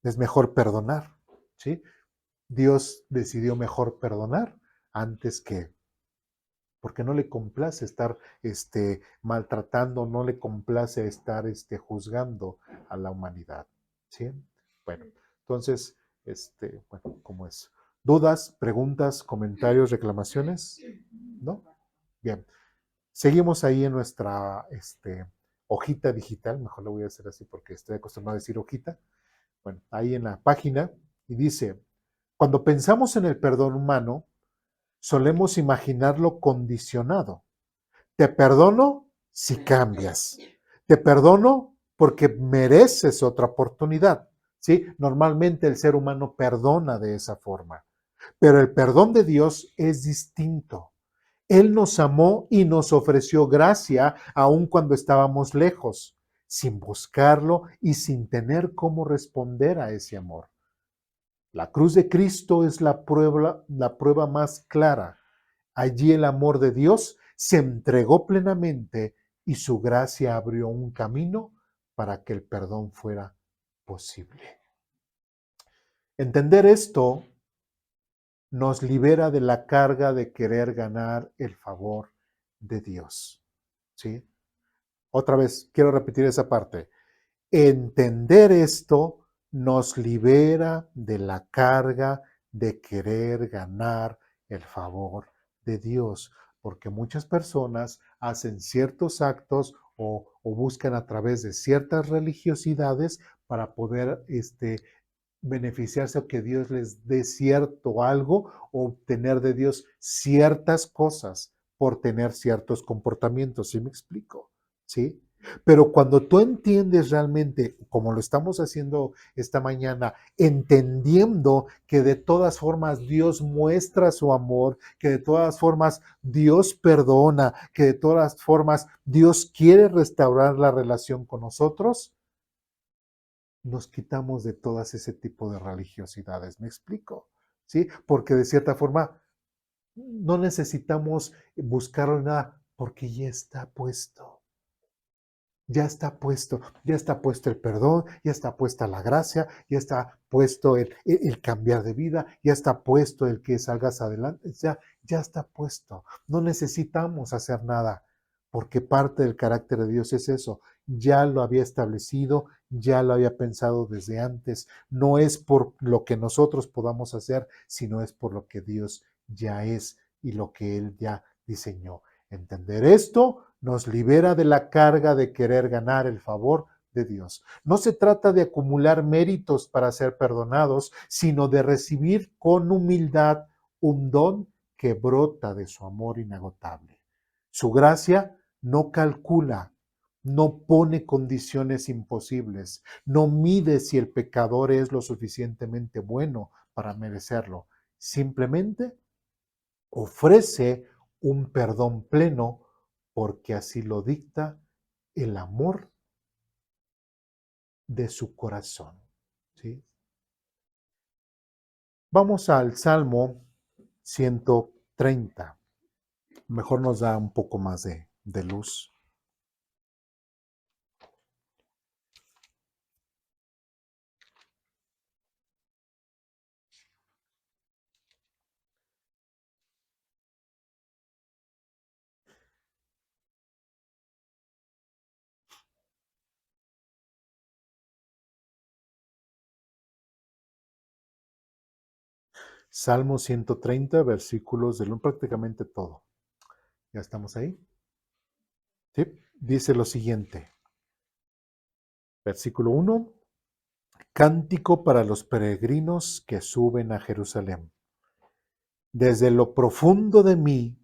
Es mejor perdonar, ¿sí? Dios decidió mejor perdonar antes que porque no le complace estar maltratando, no le complace estar juzgando a la humanidad. ¿Sí? Bueno, entonces, bueno, ¿cómo es? ¿Dudas, preguntas, comentarios, reclamaciones? ¿No? Bien. Seguimos ahí en nuestra hojita digital, mejor lo voy a hacer así porque estoy acostumbrado a decir hojita. Bueno, ahí en la página, y dice, cuando pensamos en el perdón humano, solemos imaginarlo condicionado. Te perdono si cambias. Te perdono porque mereces otra oportunidad. ¿Sí? Normalmente el ser humano perdona de esa forma. Pero el perdón de Dios es distinto. Él nos amó y nos ofreció gracia aun cuando estábamos lejos, sin buscarlo y sin tener cómo responder a ese amor. La cruz de Cristo es la prueba más clara. Allí el amor de Dios se entregó plenamente y su gracia abrió un camino para que el perdón fuera posible. Entender esto nos libera de la carga de querer ganar el favor de Dios. ¿Sí? Otra vez, quiero repetir esa parte. Entender esto nos libera de la carga de querer ganar el favor de Dios, porque muchas personas hacen ciertos actos o buscan a través de ciertas religiosidades para poder beneficiarse o que Dios les dé cierto algo o obtener de Dios ciertas cosas por tener ciertos comportamientos. ¿Sí me explico? ¿Sí? Pero cuando tú entiendes realmente, como lo estamos haciendo esta mañana, entendiendo que de todas formas Dios muestra su amor, que de todas formas Dios perdona, que de todas formas Dios quiere restaurar la relación con nosotros, nos quitamos de todas ese tipo de religiosidades. ¿Me explico? ¿Sí? Porque de cierta forma no necesitamos buscarlo en nada, porque ya está puesto. Ya está puesto el perdón, ya está puesta la gracia, ya está puesto el cambiar de vida, ya está puesto el que salgas adelante, ya está puesto. No necesitamos hacer nada, porque parte del carácter de Dios es eso. Ya lo había establecido, ya lo había pensado desde antes. No es por lo que nosotros podamos hacer, sino es por lo que Dios ya es y lo que Él ya diseñó. Entender esto nos libera de la carga de querer ganar el favor de Dios. No se trata de acumular méritos para ser perdonados, sino de recibir con humildad un don que brota de su amor inagotable. Su gracia no calcula, no pone condiciones imposibles, no mide si el pecador es lo suficientemente bueno para merecerlo. Simplemente ofrece un perdón pleno porque así lo dicta el amor de su corazón. ¿Sí? Vamos al Salmo 130. Mejor nos da un poco más de luz. Salmo 130, versículos del 1, prácticamente todo. ¿Ya estamos ahí? ¿Sí? Dice lo siguiente. Versículo 1. Cántico para los peregrinos que suben a Jerusalén. Desde lo profundo de mí,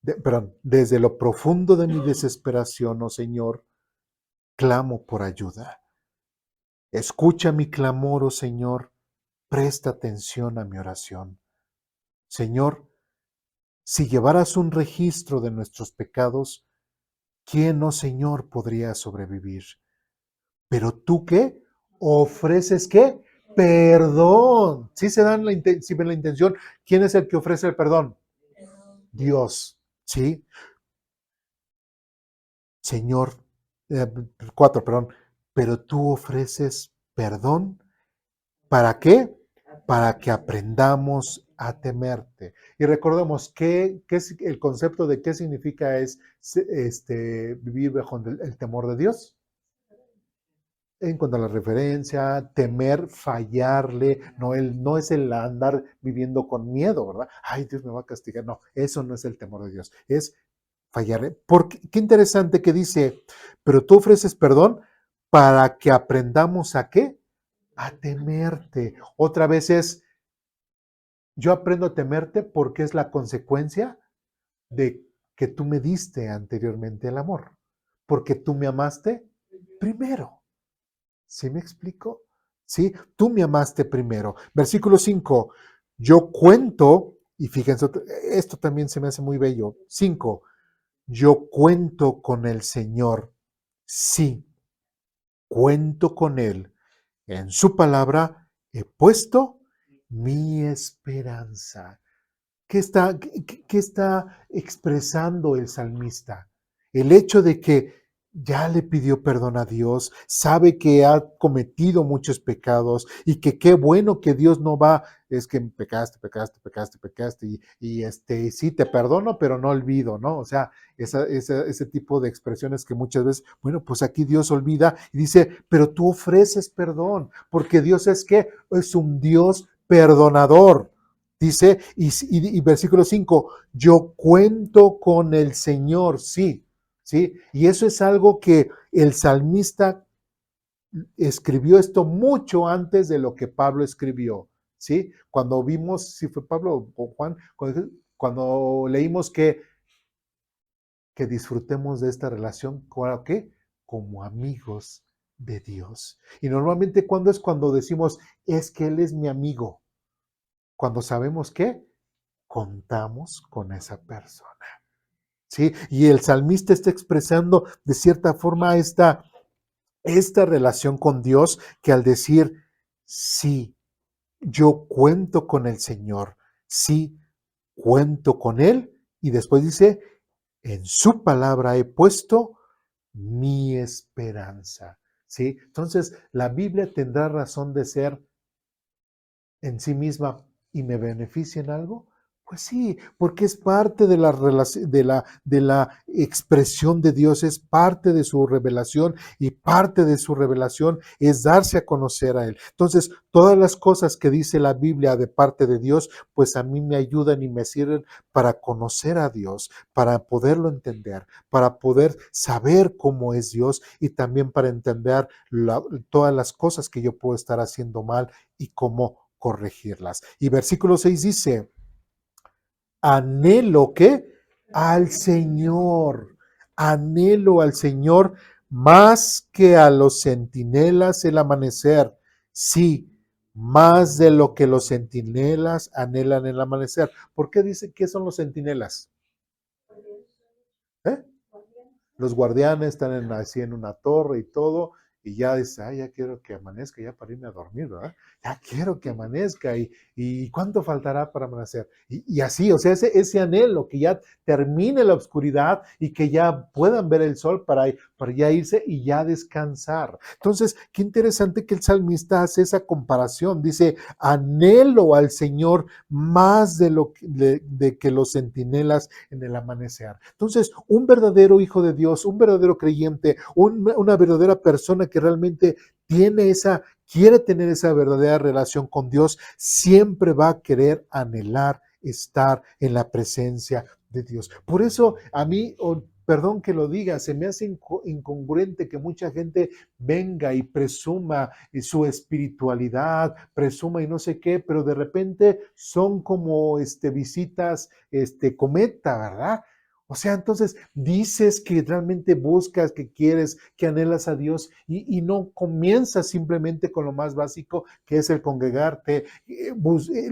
desde lo profundo de mi desesperación, oh Señor, clamo por ayuda. Escucha mi clamor, oh Señor, presta atención a mi oración. Señor, si llevaras un registro de nuestros pecados, ¿quién, oh Señor, podría sobrevivir? Pero tú, ¿qué? ¿Ofreces qué? Perdón. ¿Sí se dan si ven la intención? ¿Quién es el que ofrece el perdón? Dios. ¿Sí? Señor, 4, perdón. Pero tú ofreces perdón. ¿Para qué? Para que aprendamos a temerte. Y recordemos que es el concepto de qué significa es vivir bajo el temor de Dios. En cuanto a la referencia, temer, fallarle, no es el andar viviendo con miedo, ¿verdad? Ay, Dios me va a castigar. No, eso no es el temor de Dios, es fallarle. Porque, qué interesante que dice, pero tú ofreces perdón para que aprendamos a qué? A temerte. Otra vez es Yo aprendo a temerte porque es la consecuencia de que tú me diste anteriormente el amor, porque tú me amaste primero. ¿Sí me explico? ¿Sí? Tú me amaste primero. Versículo 5. Yo cuento, y fíjense, esto también se me hace muy bello. 5. Yo cuento con el Señor. Sí, cuento con Él. En su palabra he puesto mi esperanza. ¿Qué está expresando el salmista? El hecho de que ya le pidió perdón a Dios, sabe que ha cometido muchos pecados y que qué bueno que Dios no va, es que pecaste, y sí, te perdono, pero no olvido, ¿no? O sea, ese tipo de expresiones que muchas veces, bueno, pues aquí Dios olvida y dice, pero tú ofreces perdón, porque Dios es un Dios perdonador. Dice, y versículo 5, yo cuento con el Señor, sí, sí, y eso es algo que el salmista escribió esto mucho antes de lo que Pablo escribió, sí, cuando vimos, si fue Pablo o Juan, cuando leímos que disfrutemos de esta relación, ¿qué? Como amigos de Dios. Y normalmente, ¿cuándo es cuando decimos, es que Él es mi amigo? Cuando sabemos que contamos con esa persona. ¿Sí? Y el salmista está expresando de cierta forma esta relación con Dios que al decir, sí, yo cuento con el Señor, sí, cuento con Él, y después dice, en su palabra he puesto mi esperanza. ¿Sí? Entonces, la Biblia tendrá razón de ser en sí misma y me beneficia en algo? Pues sí, porque es parte de la, de la expresión de Dios, es parte de su revelación y parte de su revelación es darse a conocer a Él. Entonces, todas las cosas que dice la Biblia de parte de Dios, pues a mí me ayudan y me sirven para conocer a Dios, para poderlo entender, para poder saber cómo es Dios y también para entender todas las cosas que yo puedo estar haciendo mal y cómo corregirlas. Y versículo 6 dice, anhelo que anhelo al Señor más que a los centinelas el amanecer. Sí, más de lo que los centinelas anhelan el amanecer. ¿Por qué dice que son los centinelas? ¿Eh? Los guardianes están así en una torre y todo, y ya dice, ay, ya quiero que amanezca, ya para irme a dormir, ¿verdad? Ya quiero que amanezca, y ¿cuánto faltará para amanecer? Y así, o sea, ese anhelo, que ya termine la oscuridad y que ya puedan ver el sol para ya irse y ya descansar. Entonces, qué interesante que el salmista hace esa comparación, dice, anhelo al Señor más de que los centinelas en el amanecer. Entonces, un verdadero hijo de Dios, un verdadero creyente, una verdadera persona que realmente quiere tener esa verdadera relación con Dios, siempre va a querer anhelar estar en la presencia de Dios. Por eso a mí, perdón que lo diga, se me hace incongruente que mucha gente venga y presuma su espiritualidad, presuma y no sé qué, pero de repente son como visitas cometa, ¿verdad? O sea, entonces dices que realmente buscas, que quieres, que anhelas a Dios y no comienzas simplemente con lo más básico, que es el congregarte,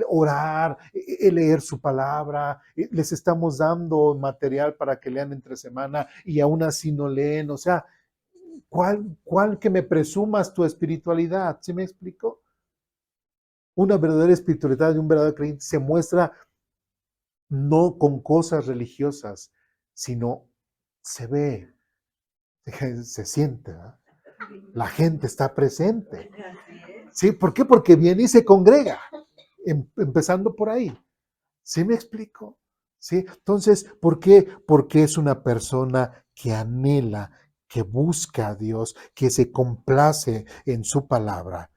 orar, leer su palabra. Les estamos dando material para que lean entre semana y aún así no leen. O sea, ¿cuál que me presumas tu espiritualidad? ¿Sí me explico? Una verdadera espiritualidad de un verdadero creyente se muestra no con cosas religiosas, sino se ve, se siente, ¿verdad? La gente está presente. ¿Sí? ¿Por qué? Porque viene y se congrega, empezando por ahí. ¿Sí me explico? ¿Sí? Entonces, ¿por qué? Porque es una persona que anhela, que busca a Dios, que se complace en su palabra.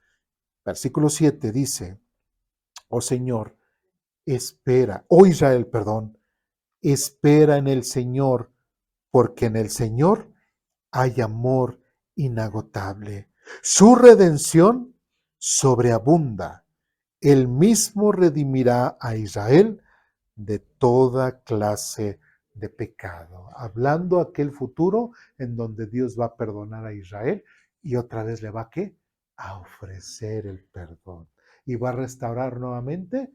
Versículo 7 dice, oh Señor, oh Israel, perdón, espera en el Señor, porque en el Señor hay amor inagotable. Su redención sobreabunda Él mismo redimirá a Israel de toda clase de pecado. Hablando aquel futuro en donde Dios va a perdonar a Israel y otra vez le va a ¿qué? A ofrecer el perdón. Y va a restaurar nuevamente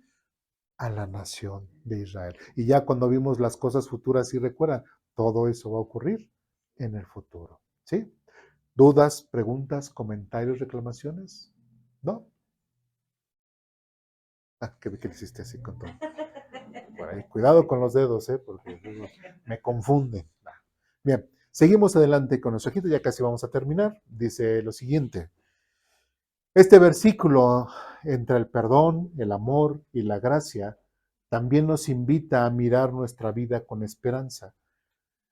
a la nación de Israel. Y ya cuando vimos las cosas futuras, si recuerdan, todo eso va a ocurrir en el futuro. ¿Sí? ¿Dudas, preguntas, comentarios, reclamaciones? ¿No? Ah, ¿qué hiciste así con todo? Por ahí. Cuidado con los dedos, porque luego me confunden. Bien, seguimos adelante con nuestro ojito, ya casi vamos a terminar. Dice lo siguiente. Este versículo, entre el perdón, el amor y la gracia, también nos invita a mirar nuestra vida con esperanza.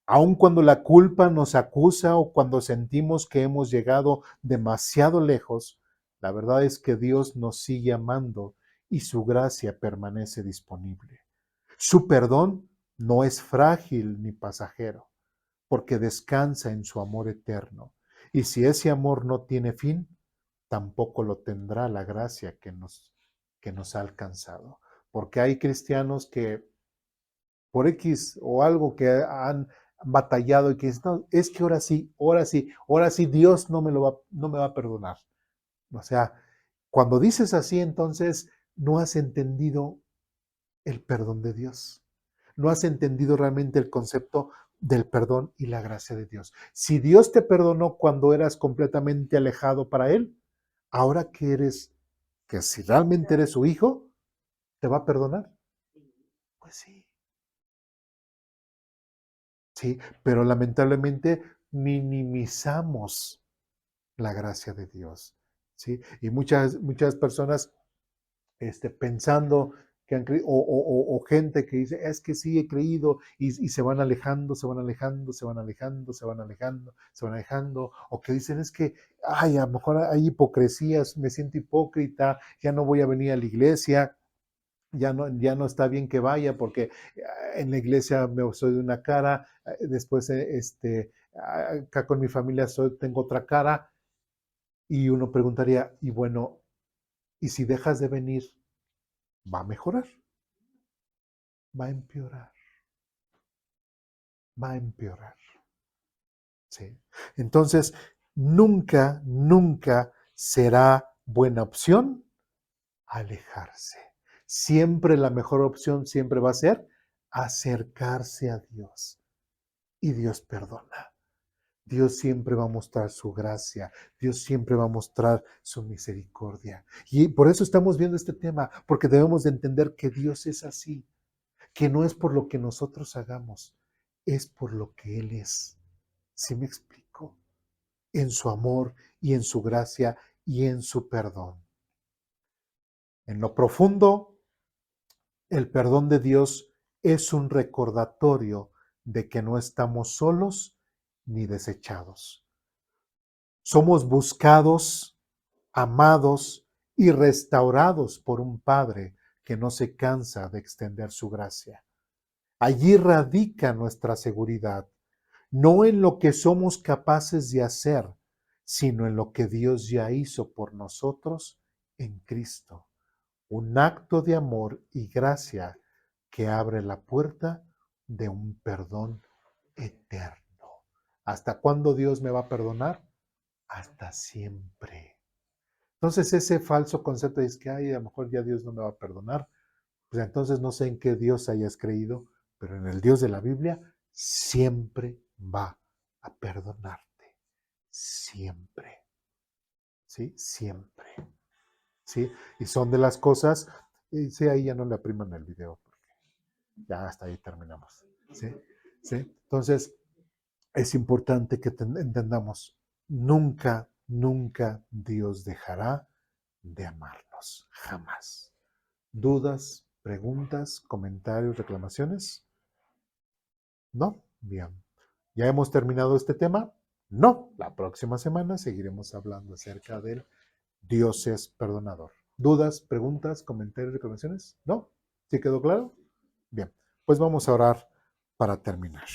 Aun cuando la culpa nos acusa o cuando sentimos que hemos llegado demasiado lejos, la verdad es que Dios nos sigue amando y su gracia permanece disponible. Su perdón no es frágil ni pasajero, porque descansa en su amor eterno. Y si ese amor no tiene fin, tampoco lo tendrá la gracia que nos ha alcanzado. Porque hay cristianos que por X o algo que han batallado y que dicen, no, es que ahora sí, Dios no me va a perdonar. O sea, cuando dices así, entonces no has entendido el perdón de Dios. No has entendido realmente el concepto del perdón y la gracia de Dios. Si Dios te perdonó cuando eras completamente alejado para Él, ahora que si realmente eres su hijo, ¿te va a perdonar? Pues sí. Sí, pero lamentablemente minimizamos la gracia de Dios, ¿sí? Y muchas personas pensando que han creído, o gente que dice, es que sí he creído, y se van alejando, se van alejando, se van alejando, se van alejando, se van alejando, o que dicen, es que, ay, a lo mejor hay hipocresías, me siento hipócrita, ya no voy a venir a la iglesia, ya no está bien que vaya porque en la iglesia me soy de una cara, después acá con mi familia tengo otra cara, y uno preguntaría, y bueno, ¿y si dejas de venir, va a mejorar? Va a empeorar, va a empeorar. ¿Sí? Entonces, nunca, nunca será buena opción alejarse. Siempre la mejor opción siempre va a ser acercarse a Dios. Y Dios perdona. Dios siempre va a mostrar su gracia. Dios siempre va a mostrar su misericordia. Y por eso estamos viendo este tema, porque debemos de entender que Dios es así, que no es por lo que nosotros hagamos, es por lo que Él es. ¿Sí me explico? En su amor y en su gracia y en su perdón. En lo profundo, el perdón de Dios es un recordatorio de que no estamos solos ni desechados. Somos buscados, amados y restaurados por un Padre que no se cansa de extender su gracia. Allí radica nuestra seguridad, no en lo que somos capaces de hacer, sino en lo que Dios ya hizo por nosotros en Cristo. Un acto de amor y gracia que abre la puerta de un perdón eterno. ¿Hasta cuándo Dios me va a perdonar? Hasta siempre. Entonces ese falso concepto es que, ay, a lo mejor ya Dios no me va a perdonar, pues entonces no sé en qué Dios hayas creído, pero en el Dios de la Biblia siempre va a perdonarte. Siempre. ¿Sí? Siempre. ¿Sí? Y son de las cosas, y sí, ahí ya no le apriman el video, porque ya hasta ahí terminamos. ¿Sí? ¿Sí? Entonces, es importante que entendamos, nunca, nunca Dios dejará de amarnos, jamás. ¿Dudas, preguntas, comentarios, reclamaciones? ¿No? Bien. ¿Ya hemos terminado este tema? No. La próxima semana seguiremos hablando acerca del Dios es perdonador. ¿Dudas, preguntas, comentarios, reclamaciones? ¿No? ¿Sí quedó claro? Bien. Pues vamos a orar para terminar.